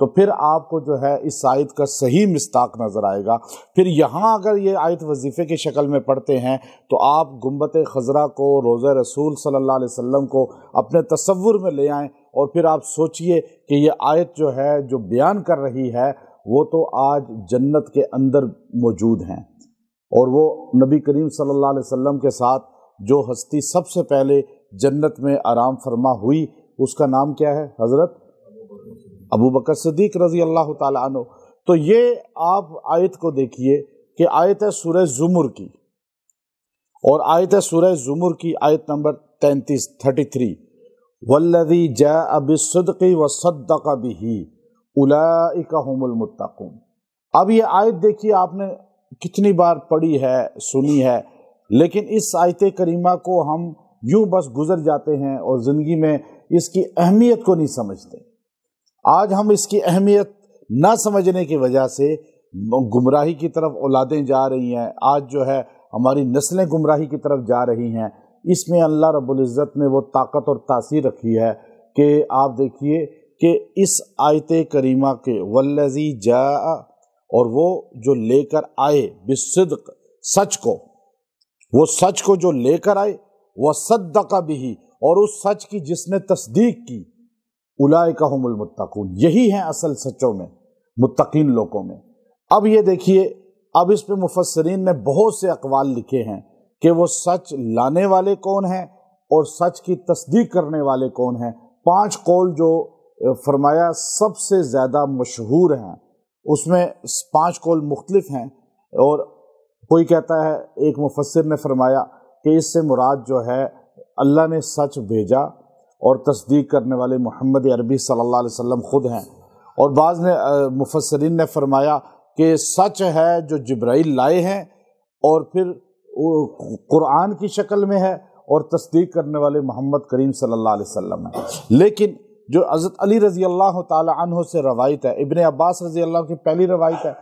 تو پھر آپ کو جو ہے اس آیت کا صحیح مصداق نظر آئے گا۔ پھر یہاں اگر یہ آیت وظیفے کی شکل میں پڑھتے ہیں تو آپ گنبد خضرا کو، روضہ رسول صلی اللہ علیہ وسلم کو اپنے تصور میں لے آئیں، اور پھر آپ سوچئے کہ یہ آیت جو ہے جو بیان کر رہی ہے وہ تو آج جنت کے اندر موجود ہیں، اور وہ نبی کریم صلی اللہ علیہ وسلم کے ساتھ جو ہستی سب سے پہلے جنت میں آرام فرما ہوئی اس کا نام کیا ہے؟ حضرت ابو بکر صدیق رضی اللہ تعالی عنہ۔ تو یہ آپ آیت کو دیکھیے کہ آیت ہے سورہ زمر کی، اور آیت ہے سورہ زمر کی آیت نمبر 33 والذی جاء بالصدق وصدق به اولئک هم المتقون۔ اب یہ آیت دیکھیے، آپ نے کتنی بار پڑھی ہے، سنی ہے، لیکن اس آیت کریمہ کو ہم یوں بس گزر جاتے ہیں اور زندگی میں اس کی اہمیت کو نہیں سمجھتے۔ آج ہم اس کی اہمیت نہ سمجھنے کی وجہ سے گمراہی کی طرف اولادیں جا رہی ہیں، آج جو ہے ہماری نسلیں گمراہی کی طرف جا رہی ہیں۔ اس میں اللہ رب العزت نے وہ طاقت اور تاثیر رکھی ہے کہ آپ دیکھیے کہ اس آیت کریمہ کے والذی جاء، اور وہ جو لے کر آئے، بالصدق، سچ کو، وہ سچ کو جو لے کر آئے، وصدق به، اور اس سچ کی جس نے تصدیق کی، اولئک هم المتقون، یہی ہیں اصل سچوں میں، متقین لوگوں میں۔ اب یہ دیکھیے، اب اس پہ مفسرین نے بہت سے اقوال لکھے ہیں کہ وہ سچ لانے والے کون ہیں اور سچ کی تصدیق کرنے والے کون ہیں۔ 5 قول جو فرمایا سب سے زیادہ مشہور ہیں، اس میں 5 قول مختلف ہیں، اور کوئی کہتا ہے، ایک مفسر نے فرمایا کہ اس سے مراد جو ہے اللہ نے سچ بھیجا اور تصدیق کرنے والے محمد عربی صلی اللہ علیہ وسلم خود ہیں، اور بعض نے مفسرین نے فرمایا کہ سچ ہے جو جبرائیل لائے ہیں اور پھر قرآن کی شکل میں ہے، اور تصدیق کرنے والے محمد کریم صلی اللہ علیہ وسلم ہیں۔ لیکن جو حضرت علی رضی اللہ تعالی عنہ سے روایت ہے، ابن عباس رضی اللہ کی پہلی روایت ہے،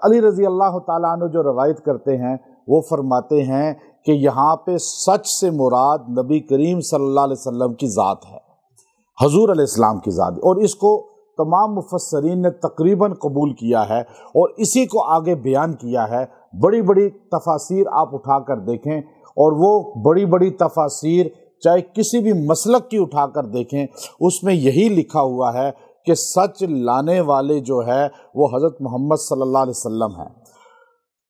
علی رضی اللہ تعالی عنہ جو روایت کرتے ہیں وہ فرماتے ہیں کہ یہاں پہ سچ سے مراد نبی کریم صلی اللہ علیہ وسلم کی ذات ہے، حضور علیہ السلام کی ذات، اور اس کو تمام مفسرین نے تقریباً قبول کیا ہے اور اسی کو آگے بیان کیا ہے۔ بڑی بڑی تفاسیر آپ اٹھا کر دیکھیں، اور وہ بڑی بڑی تفاسیر چاہے کسی بھی مسلک کی اٹھا کر دیکھیں، اس میں یہی لکھا ہوا ہے کہ سچ لانے والے جو ہے وہ حضرت محمد صلی اللہ علیہ وسلم ہیں،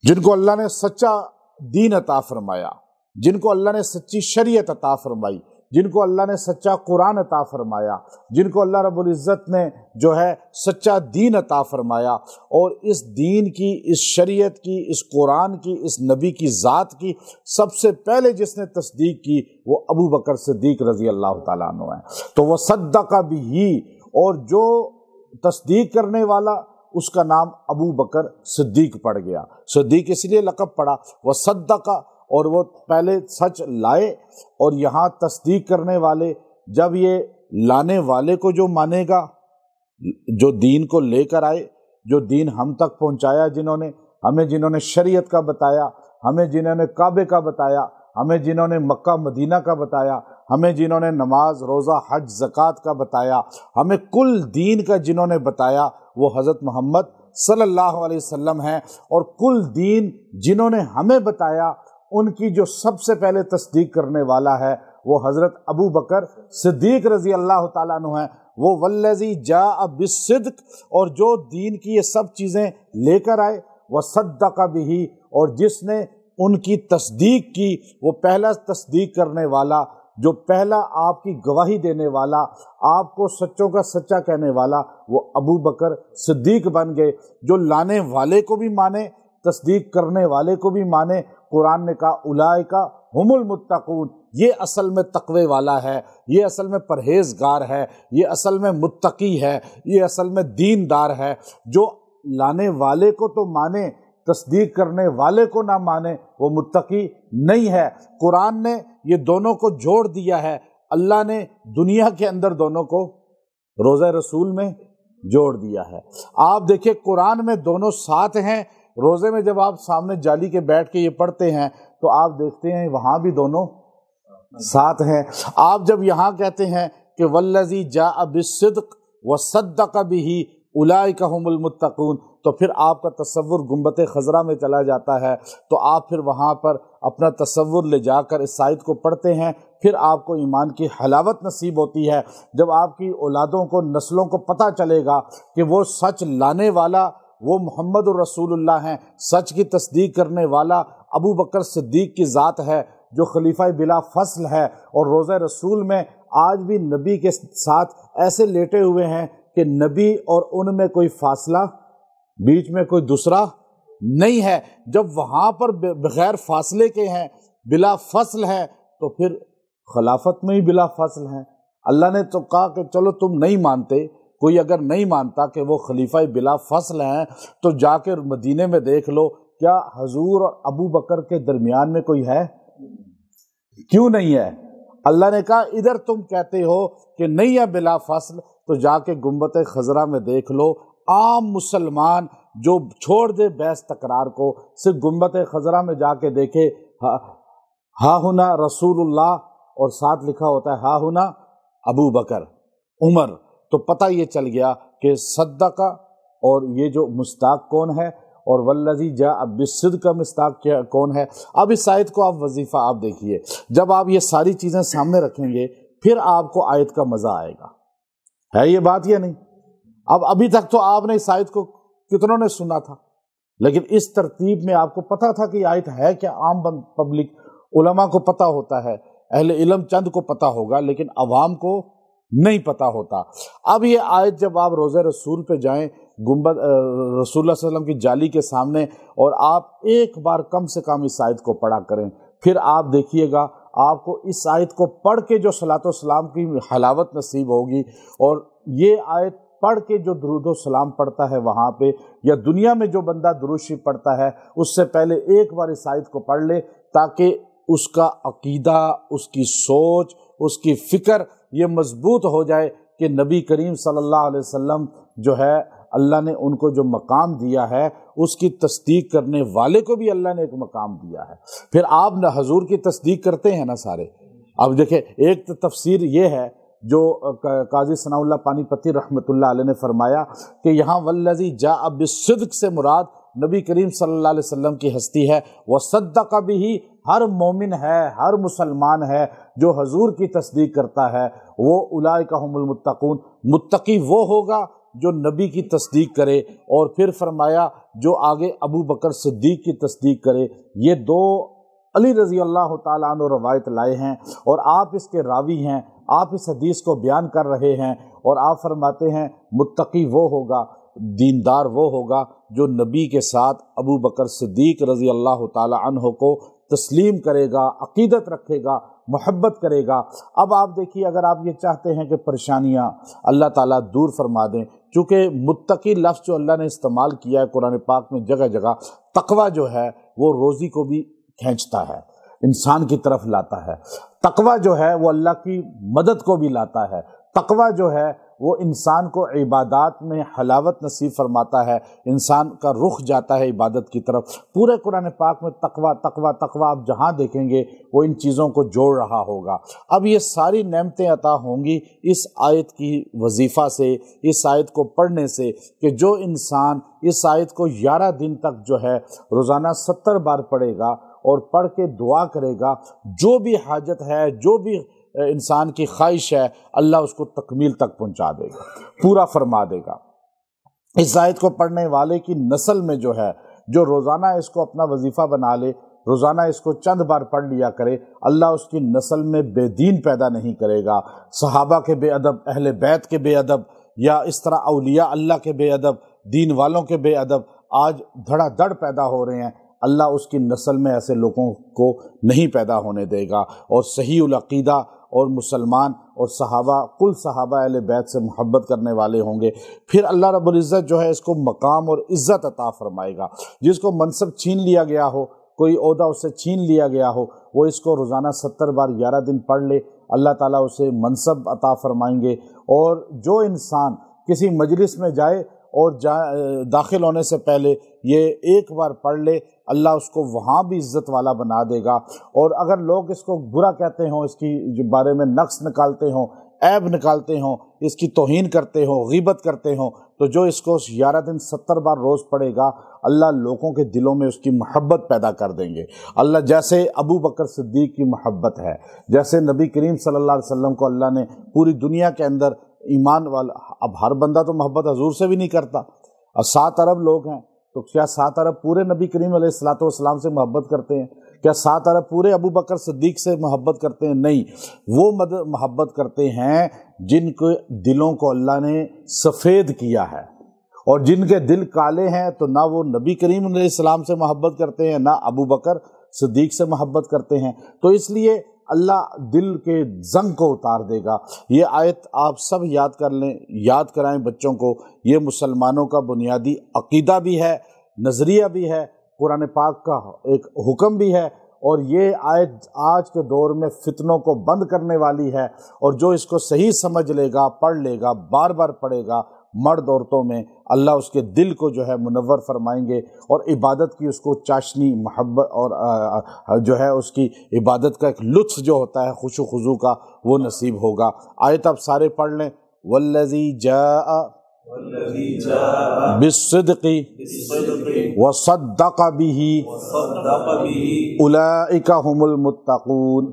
جن کو اللہ نے سچا دین عطا فرمایا، جن کو اللہ نے سچی شریعت عطا فرمائی، جن کو اللہ نے سچا قرآن عطا فرمایا، جن کو اللہ رب العزت نے جو ہے سچا دین عطا فرمایا، اور اس دین کی، اس شریعت کی، اس قرآن کی، اس نبی کی ذات کی سب سے پہلے جس نے تصدیق کی وہ ابو بکر صدیق رضی اللہ تعالیٰ عنہ ہے۔ تو وہ صدق بھی، اور جو تصدیق کرنے والا اس کا نام ابو بکر صدیق پڑ گیا، صدیق اس لیے لقب پڑا، وہ صدق، اور وہ پہلے سچ لائے، اور یہاں تصدیق کرنے والے، جب یہ لانے والے کو جو مانے گا، جو دین کو لے کر آئے، جو دین ہم تک پہنچایا، جنہوں نے شریعت کا بتایا، ہمیں جنہوں نے کعبے کا بتایا، ہمیں جنہوں نے مکہ مدینہ کا بتایا، ہمیں جنہوں نے نماز، روزہ، حج، زکوٰۃ کا بتایا، ہمیں کل دین کا جنہوں نے بتایا وہ حضرت محمد صلی اللہ علیہ وسلم ہیں، اور کل دین جنہوں نے ہمیں بتایا ان کی جو سب سے پہلے تصدیق کرنے والا ہے وہ حضرت ابو بکر صدیق رضی اللہ تعالیٰ عنہ ہیں۔ وہ والذی جاء بالصدق، اور جو دین کی یہ سب چیزیں لے کر آئے، وصدق به، اور جس نے ان کی تصدیق کی، وہ پہلا تصدیق کرنے والا، جو پہلا آپ کی گواہی دینے والا، آپ کو سچوں کا سچا کہنے والا، وہ ابو بکر صدیق بن گئے، جو لانے والے کو بھی مانے، تصدیق کرنے والے کو بھی مانے۔ قرآن نے کہا اولئک ہم المتقون، یہ اصل میں تقوی والا ہے، یہ اصل میں پرہیزگار ہے، یہ اصل میں متقی ہے، یہ اصل میں دیندار ہے۔ جو لانے والے کو تو مانے، تصدیق کرنے والے کو نہ مانے، وہ متقی نہیں ہے۔ قرآن نے یہ دونوں کو جوڑ دیا ہے، اللہ نے دنیا کے اندر دونوں کو روضہ رسول میں جوڑ دیا ہے۔ آپ دیکھیں قرآن میں دونوں ساتھ ہیں، روزے میں جب آپ سامنے جالی کے بیٹھ کے یہ پڑھتے ہیں تو آپ دیکھتے ہیں وہاں بھی دونوں ساتھ ہیں۔ آپ جب یہاں کہتے ہیں کہ والذی جاء بالصدق وصدق به اولئک هم المتقون، تو پھر آپ کا تصور گنبد خضرا میں چلا جاتا ہے، تو آپ پھر وہاں پر اپنا تصور لے جا کر اس آیت کو پڑھتے ہیں، پھر آپ کو ایمان کی حلاوت نصیب ہوتی ہے۔ جب آپ کی اولادوں کو، نسلوں کو پتہ چلے گا کہ وہ سچ لانے والا وہ محمد الرسول اللہ ہیں، سچ کی تصدیق کرنے والا ابو بکر صدیق کی ذات ہے جو خلیفہ بلا فصل ہے، اور روضہ رسول میں آج بھی نبی کے ساتھ ایسے لیٹے ہوئے ہیں کہ نبی اور ان میں کوئی فاصلہ، بیچ میں کوئی دوسرا نہیں ہے۔ جب وہاں پر بغیر فاصلے کے ہیں، بلا فصل ہے، تو پھر خلافت میں ہی بلا فصل ہیں۔ اللہ نے تو کہا کہ چلو تم نہیں مانتے، کوئی اگر نہیں مانتا کہ وہ خلیفہ بلا فصل ہیں تو جا کے مدینے میں دیکھ لو، کیا حضور اور ابو بکر کے درمیان میں کوئی ہے؟ کیوں نہیں ہے؟ اللہ نے کہا ادھر تم کہتے ہو کہ نہیں ہے بلا فصل، تو جا کے گنبد خضرا میں دیکھ لو۔ عام مسلمان جو چھوڑ دے بحث تکرار کو، صرف گنبد خضرا میں جا کے دیکھے ہا ہنا رسول اللہ اور ساتھ لکھا ہوتا ہے ہا ہنا ابو بکر عمر، تو پتہ یہ چل گیا کہ صدقہ، اور یہ جو مصداق کون ہے، اور والذی جاء بالصدق کا مصداق کون ہے۔ اب اس آیت کو آپ وظیفہ آپ دیکھیے، جب آپ یہ ساری چیزیں سامنے رکھیں گے پھر آپ کو آیت کا مزہ آئے گا۔ ہے یہ بات یا نہیں؟ اب ابھی تک تو آپ نے اس آیت کو کتنوں نے سنا تھا، لیکن اس ترتیب میں آپ کو پتہ تھا کہ یہ آیت ہے کیا؟ عام پبلک، علماء کو پتہ ہوتا ہے، اہل علم چند کو پتہ ہوگا، لیکن عوام کو نہیں پتہ ہوتا۔ اب یہ آیت جب آپ روضہ رسول پہ جائیں، گنبد رسول اللہ صلی اللہ علیہ وسلم کی جالی کے سامنے، اور آپ ایک بار کم سے کم اس آیت کو پڑھا کریں، پھر آپ دیکھیے گا آپ کو اس آیت کو پڑھ کے جو صلاۃ و سلام کی حلاوت نصیب ہوگی، اور یہ آیت پڑھ کے جو درود و سلام پڑھتا ہے وہاں پہ، یا دنیا میں جو بندہ درود شریف پڑھتا ہے، اس سے پہلے ایک بار اس آیت کو پڑھ لے تاکہ اس کا عقیدہ، اس کی سوچ، اس کی فکر یہ مضبوط ہو جائے کہ نبی کریم صلی اللہ علیہ وسلم جو ہے، اللہ نے ان کو جو مقام دیا ہے اس کی تصدیق کرنے والے کو بھی اللہ نے ایک مقام دیا ہے۔ پھر آپ نہ حضور کی تصدیق کرتے ہیں نا سارے۔ اب دیکھیں، ایک تفسیر یہ ہے جو قاضی ثناء اللہ پانی پتی رحمۃ اللہ علیہ نے فرمایا کہ یہاں والذی جاء بالصدق سے مراد نبی کریم صلی اللہ علیہ وسلم کی ہستی ہے، وصدق بہ، ہر مومن ہے، ہر مسلمان ہے جو حضور کی تصدیق کرتا ہے، وہ اولئک هم المتقون، متقی وہ ہوگا جو نبی کی تصدیق کرے۔ اور پھر فرمایا جو آگے ابو بکر صدیق کی تصدیق کرے۔ یہ دو علی رضی اللہ تعالیٰ عنہ روایت لائے ہیں، اور آپ اس کے راوی ہیں، آپ اس حدیث کو بیان کر رہے ہیں، اور آپ فرماتے ہیں متقی وہ ہوگا، دیندار وہ ہوگا جو نبی کے ساتھ ابو بکر صدیق رضی اللہ تعالیٰ عنہ کو تسلیم کرے گا، عقیدت رکھے گا، محبت کرے گا۔ اب آپ دیکھیے، اگر آپ یہ چاہتے ہیں کہ پریشانیاں اللہ تعالیٰ دور فرما دیں، چونکہ متقی لفظ جو اللہ نے استعمال کیا ہے قرآن پاک میں جگہ جگہ، تقویٰ جو ہے وہ روزی کو بھی کھینچتا ہے، انسان کی طرف لاتا ہے۔ تقویٰ جو ہے وہ اللہ کی مدد کو بھی لاتا ہے۔ تقویٰ جو ہے وہ انسان کو عبادات میں حلاوت نصیب فرماتا ہے، انسان کا رخ جاتا ہے عبادت کی طرف۔ پورے قرآن پاک میں تقویٰ تقویٰ تقویٰ، آپ جہاں دیکھیں گے وہ ان چیزوں کو جوڑ رہا ہوگا۔ اب یہ ساری نعمتیں عطا ہوں گی اس آیت کی وظیفہ سے، اس آیت کو پڑھنے سے، کہ جو انسان اس آیت کو 11 دن تک جو ہے روزانہ 70 بار پڑھے گا اور پڑھ کے دعا کرے گا، جو بھی حاجت ہے، جو بھی انسان کی خواہش ہے، اللہ اس کو تکمیل تک پہنچا دے گا، پورا فرما دے گا۔ اس آیت کو پڑھنے والے کی نسل میں جو ہے، جو روزانہ اس کو اپنا وظیفہ بنا لے، روزانہ اس کو چند بار پڑھ لیا کرے، اللہ اس کی نسل میں بے دین پیدا نہیں کرے گا، صحابہ کے بے ادب، اہل بیت کے بے ادب، یا اس طرح اولیاء اللہ کے بے ادب، دین والوں کے بے ادب آج دھڑا دھڑ پیدا ہو رہے ہیں۔ اللہ اس کی نسل میں ایسے لوگوں کو نہیں پیدا ہونے دے گا، اور صحیح العقیدہ اور مسلمان اور صحابہ، کل صحابہ اہل بیت سے محبت کرنے والے ہوں گے۔ پھر اللہ رب العزت جو ہے اس کو مقام اور عزت عطا فرمائے گا۔ جس کو منصب چھین لیا گیا ہو، کوئی عہدہ اسے چھین لیا گیا ہو، وہ اس کو روزانہ 70 بار 11 دن پڑھ لے، اللہ تعالیٰ اسے منصب عطا فرمائیں گے۔ اور جو انسان کسی مجلس میں جائے اور داخل ہونے سے پہلے یہ ایک بار پڑھ لے، اللہ اس کو وہاں بھی عزت والا بنا دے گا۔ اور اگر لوگ اس کو برا کہتے ہوں، اس کی جو بارے میں نقص نکالتے ہوں، عیب نکالتے ہوں، اس کی توہین کرتے ہوں، غیبت کرتے ہوں، تو جو اس کو 11 دن 70 بار روز پڑھے گا اللہ لوگوں کے دلوں میں اس کی محبت پیدا کر دیں گے۔ اللہ جیسے ابو بکر صدیق کی محبت ہے، جیسے نبی کریم صلی اللہ علیہ وسلم کو اللہ نے پوری دنیا کے اندر ایمان والا، اب ہر بندہ تو محبت حضور سے بھی نہیں کرتا، اور 7 ارب لوگ ہیں، تو کیا 7 ارب پورے نبی کریم علیہ الصلوۃ والسلام سے محبت کرتے ہیں؟ کیا 7 ارب پورے ابو بکر صدیق سے محبت کرتے ہیں؟ نہیں، وہ محبت کرتے ہیں جن کے دلوں کو اللہ نے سفید کیا ہے، اور جن کے دل کالے ہیں تو نہ وہ نبی کریم علیہ السلام سے محبت کرتے ہیں، نہ ابو بکر صدیق سے محبت کرتے ہیں۔ تو اس لیے اللہ دل کے زنگ کو اتار دے گا۔ یہ آیت آپ سب یاد کر لیں، یاد کرائیں بچوں کو، یہ مسلمانوں کا بنیادی عقیدہ بھی ہے، نظریہ بھی ہے، قرآن پاک کا ایک حکم بھی ہے، اور یہ آیت آج کے دور میں فتنوں کو بند کرنے والی ہے، اور جو اس کو صحیح سمجھ لے گا، پڑھ لے گا، بار بار پڑھے گا، مرد عورتوں میں اللہ اس کے دل کو جو ہے منور فرمائیں گے، اور عبادت کی اس کو چاشنی، محبت، اور جو ہے اس کی عبادت کا ایک لطف جو ہوتا ہے خشوع و خضوع کا، وہ نصیب ہوگا۔ آیت آپ سارے پڑھ لیں، والذی جاء بالصدق وصدق به اولئک هم المتقون۔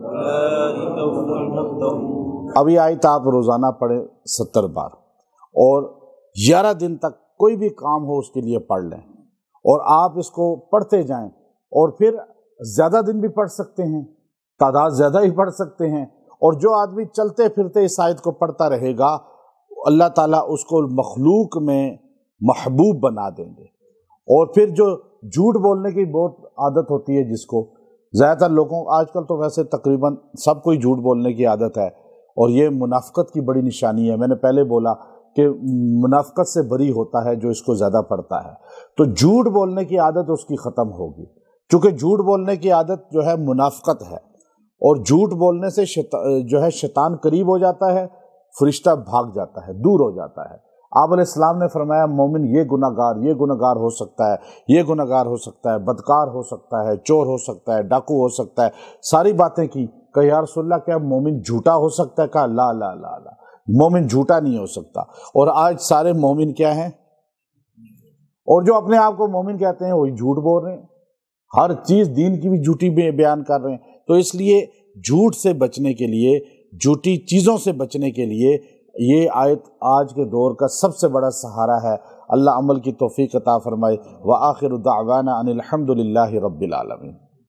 ابھی آیت آپ روزانہ پڑھیں 70 بار، اور 11 دن تک کوئی بھی کام ہو اس کے لیے پڑھ لیں، اور آپ اس کو پڑھتے جائیں، اور پھر زیادہ دن بھی پڑھ سکتے ہیں، تعداد زیادہ ہی پڑھ سکتے ہیں، اور جو آدمی چلتے پھرتے اس آیت کو پڑھتا رہے گا اللہ تعالیٰ اس کو مخلوق میں محبوب بنا دیں گے۔ اور پھر جو جھوٹ بولنے کی بہت عادت ہوتی ہے، جس کو زیادہ تر لوگوں آج کل تو ویسے تقریباً سب کو ہی جھوٹ بولنے کی عادت ہے، اور یہ منافقت کی بڑی نشانی ہے۔ میں نے پہلے بولا کہ منافقت سے بری ہوتا ہے جو اس کو زیادہ پڑھتا ہے، تو جھوٹ بولنے کی عادت اس کی ختم ہوگی، چونکہ جھوٹ بولنے کی عادت جو ہے منافقت ہے، اور جھوٹ بولنے سے جو ہے شیطان قریب ہو جاتا ہے، فرشتہ بھاگ جاتا ہے، دور ہو جاتا ہے۔ آپ علیہ السلام نے فرمایا مومن یہ گناہگار ہو سکتا ہے، یہ گناہگار ہو سکتا ہے، بدکار ہو سکتا ہے، چور ہو سکتا ہے، ڈاکو ہو سکتا ہے، ساری باتیں کی۔ کہ یا رسول اللہ کیا مومن جھوٹا ہو سکتا ہے؟ کہا لا لا لا لا، مومن جھوٹا نہیں ہو سکتا۔ اور آج سارے مومن کیا ہیں؟ اور جو اپنے آپ کو مومن کہتے ہیں وہی جھوٹ بول رہے ہیں، ہر چیز دین کی بھی جھوٹی بیان کر رہے ہیں۔ تو اس لیے جھوٹ سے بچنے کے لیے، جھوٹی چیزوں سے بچنے کے لیے یہ آیت آج کے دور کا سب سے بڑا سہارا ہے۔ اللہ عمل کی توفیق عطا فرمائے۔ وآخر دعوانا ان الحمد للہ رب العالمین۔